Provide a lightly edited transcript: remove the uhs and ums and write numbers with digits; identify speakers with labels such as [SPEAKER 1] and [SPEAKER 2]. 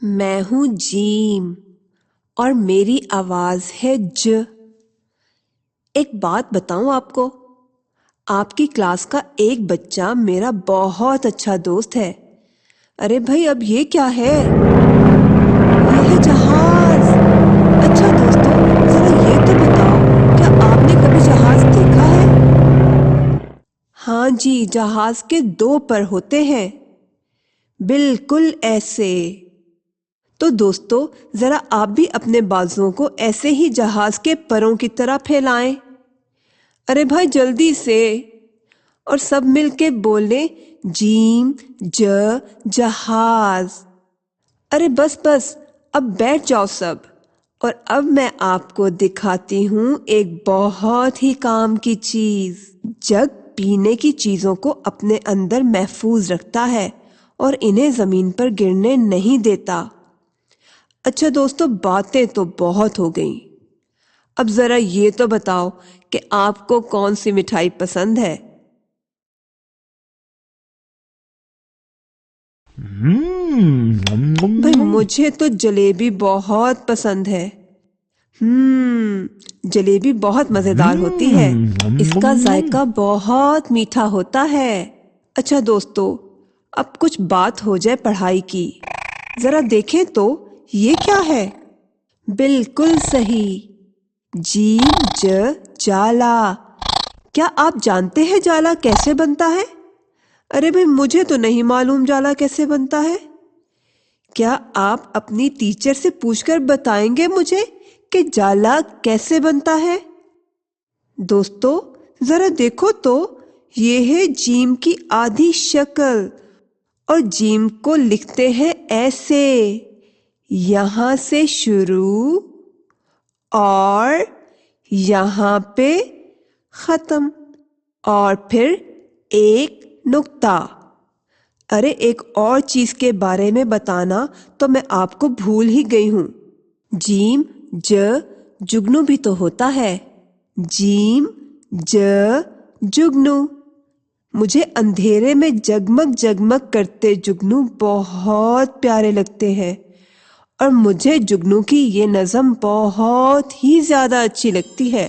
[SPEAKER 1] میں ہوں جیم اور میری آواز ہے ج۔ ایک بات بتاؤں آپ کو، آپ کی کلاس کا ایک بچہ میرا بہت اچھا دوست ہے۔ ارے بھائی اب یہ کیا ہے؟ یہ ہے جہاز۔ اچھا دوستو، ذرا یہ تو بتاؤ، کیا آپ نے کبھی جہاز دیکھا ہے؟ ہاں جی، جہاز کے 2 پر ہوتے ہیں، بالکل ایسے۔ تو دوستو ذرا آپ بھی اپنے بازوؤں کو ایسے ہی جہاز کے پروں کی طرح پھیلائیں۔ ارے بھائی جلدی سے، اور سب مل کے بولیں جیم ج جہاز۔ ارے بس بس، اب بیٹھ جاؤ سب، اور اب میں آپ کو دکھاتی ہوں ایک بہت ہی کام کی چیز۔ جگ پینے کی چیزوں کو اپنے اندر محفوظ رکھتا ہے اور انہیں زمین پر گرنے نہیں دیتا۔ اچھا دوستو، باتیں تو بہت ہو گئیں، اب ذرا یہ تو بتاؤ کہ آپ کو کون سی مٹھائی پسند ہے؟ بھائی مجھے تو جلیبی بہت پسند ہے۔ جلیبی بہت مزیدار ہوتی ہے، اس کا ذائقہ بہت میٹھا ہوتا ہے۔ اچھا دوستو، اب کچھ بات ہو جائے پڑھائی کی۔ ذرا دیکھیں تو یہ کیا ہے؟ بالکل صحیح، جیم ج جالا۔ کیا آپ جانتے ہیں جالا کیسے بنتا ہے؟ ارے بھائی مجھے تو نہیں معلوم جالا کیسے بنتا ہے۔ کیا آپ اپنی ٹیچر سے پوچھ کر بتائیں گے مجھے کہ جالا کیسے بنتا ہے؟ دوستو ذرا دیکھو تو، یہ ہے جیم کی آدھی شکل، اور جیم کو لکھتے ہیں ایسے، یہاں سے شروع اور یہاں پہ ختم، اور پھر ایک نقطہ۔ ارے ایک اور چیز کے بارے میں بتانا تو میں آپ کو بھول ہی گئی ہوں، جیم ج جگنو بھی تو ہوتا ہے، جیم ج جگنو۔ مجھے اندھیرے میں جگمگ جگمگ کرتے جگنو بہت پیارے لگتے ہیں، اور مجھے جگنو کی یہ نظم بہت ہی زیادہ اچھی لگتی ہے۔